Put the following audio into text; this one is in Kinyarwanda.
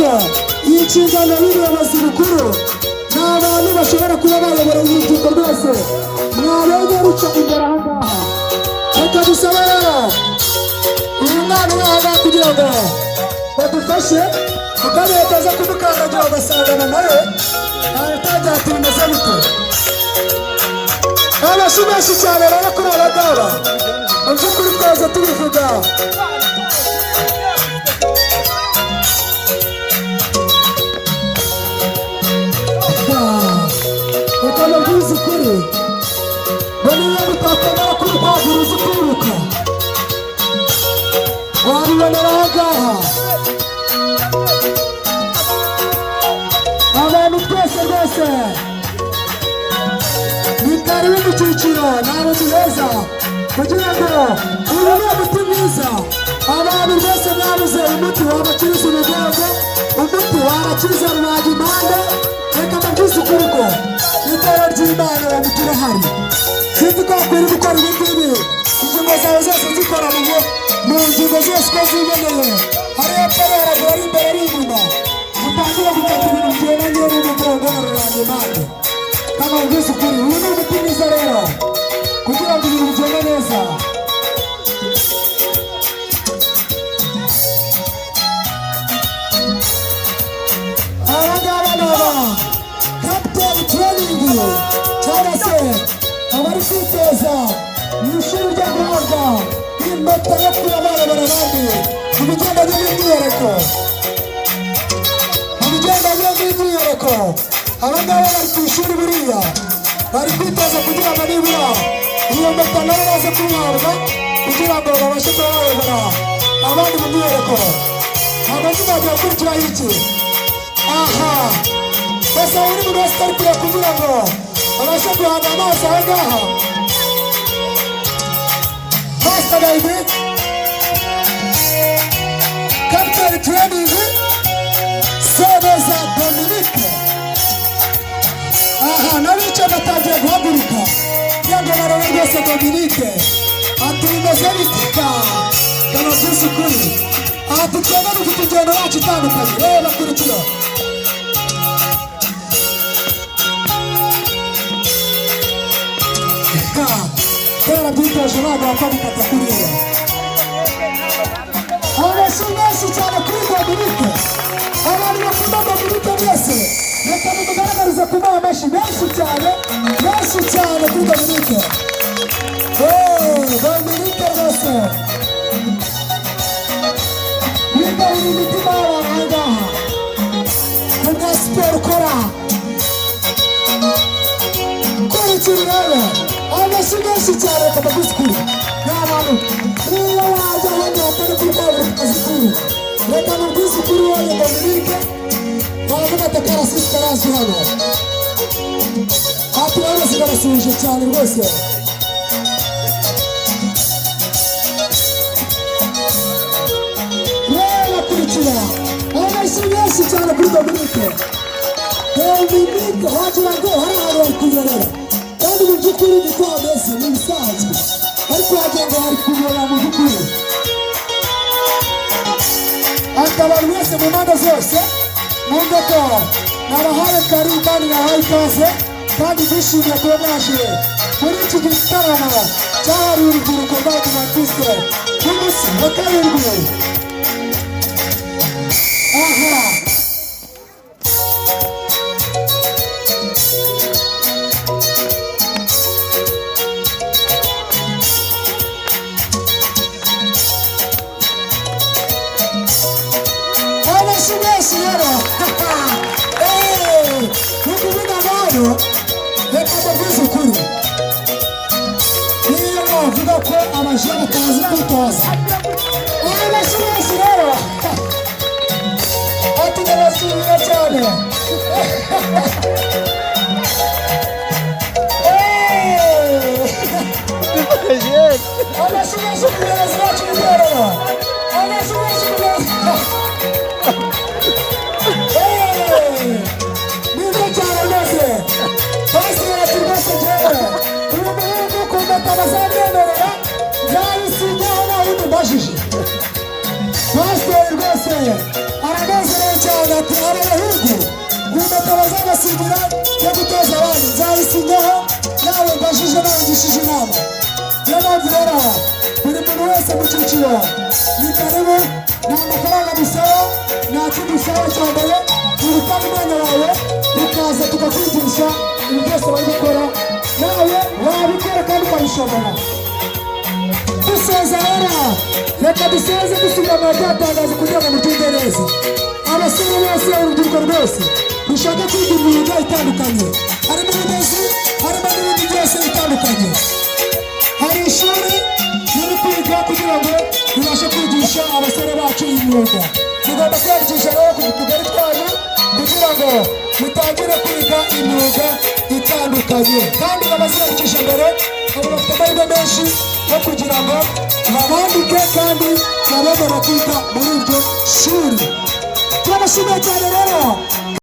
inshingano y'ubuyobozi bukuru ni abantu bashobora kuba bayobora urubyiruko rwose mwabonye ruca imbere aha ngaha. Reka dusabe rero uyu mwana uri aha ngaha kugira ngo badufashe tukamwitaza kumukandagira ugasangana nawe ntatangira ati bimeze bite. Amashyi menshi cyane rero kuri aba ngaba mu by'ukuri twese tubivuga. Reka mbabwize ukuri ngo niyo mutakomera kuri urupapuro uzi kwiruka wabibonera aha ngaha. Abantu twese rwose ni karibu mu cyiciro ntabwo duheza kugira ngo uyu ni umuti mwiza. Abantu bose mwabuze umuti wabakiriza umugongo, umuti wabakiriza rubagimpande. Reka mbabwize ukuri ko itara ry'Imana bamugira hari sinzi ko wakwiriye gukora ibi ngibi ingingo zawe zose zikora mu ngingo zose uko ziboneye. Hariyo parera ari imbere ari inyuma utangira gufata ibintu bigendanye n'umugongo na rubagimpande. Kama mbabwize ukuri uyu ni umuti mwiza rero kugira ngo ibintu bigende neza. Aba ngaba ni aba kapiteni training cyangwa se abari kwitoza mu ishuri ryo guhabwa impeta yo kuba bayobora abandi mu bigendanye n'imyiyereko. Aba ngaba bari ku ishuri buriya bari kwitoza kugira ngo nibura iyo mpeta nabo baze kuyihabwa kugira ngo babashe kuba bayobora abandi mu myiyereko. Amazina agiye akurikiraho iki? Aha bose buri muntu wese ari kureba kugira ngo babashe guhanga amaso aha ngaha. Master David Captain Training Sebeza Dominique. Aha nabica batangiye guhaguruka kugira ngo barore rwose Dominique ati bimeze bitika kama byose ukuri. Aha tutwega dufite ingendo yacu itandukanye. Reba kurikira kera byitoje ntabwo wapfa gufata kuriya. Amashyi menshi cyane kuri Dominique. Abantu bakunda Dominique mwese reka mutugaragarize kumuha amashyi menshi cyane kuri Dominique. Dominique rwose wigarura imitima y'abantu aha ngaha ku bwa siporo ukora. Kurikira rero amashyi menshi cyane reka mbabwize ukuri ni abantu niyo wajya ahandi hatari kuri kaburimbo kazi kuri. Reka mbabwize ukuri wowe Dominique wavuga ati akarasisi karazwi hano ati rero zirabasuhuje cyane rwose. Reba kurikira amashyi menshi cyane kuri Dominique. Dominique wagira ngo hari ahantu bari kunyerera kandi mu by'ukuri niko hameze ni ibisanzwe ariko wagira ngo hari kunyerera mu by'ukuri. Ati abantu bose mu mpande zose mwumve ko nabahaye karibu kandi nabahaye ikaze kandi bishimiye kuba mwaje muri iki gitaramo cyahariwe urubyiruko rw'Abadivantisite b'umunsi wa karindwi. Aha amashyi menshi rero nukuvuga abantu reka mbabwize ukuri niyo bavuga ko abajene batazi kwitoza. Amashyi menshi rero ati ndabashimira cyane. Amashyi menshi ku muyobozi wacu w'itorero. Amashyi menshi ku muyobozi nibyo cyane rwose. Pasiteri ati rwose njyewe uyu muhungu ukunda atabazamwemerera nzabisigaho nta wundi mbajije. Pasiteri rwose aranezerewe cyane ati aba bahungu impeta bazabasigira yo gutoza abandi nzayisinyaho nawe mbajije nangishije inama. Niyo mpamvu rero buri muntu wese mu cyiciro ni karibu, nta mafaranga dusaba, nta kindi usaba cya mbere ni ugutanga umwanya wawe ukaza tukakwigisha ibintu byose bari gukora, nawe wabikora kandi ukabishobora. Dusoza rero reka dusoze dusubira mu byatangazo kugira ngo mubyumve neza. Abasore bose, urubyiruko rwose rushaka kwiga imyuga itandukanye, harimo ubudozi, harimo n'ibindi byose bitandukanye. Hari ishuri riri kwiga kugira ngo ribashe kwigisha abasore bacu imyuga. Mugomba kwiyandikisha rero ku tugari twanyu kugira ngo mutangire kwiga imyuga itandukanye, kandi abaziyandikisha mbere abo bafite amahirwe menshi yo kugira ngo babandike kandi babemere kwiga muri iryo shuri. Turabashimiye cyane rero.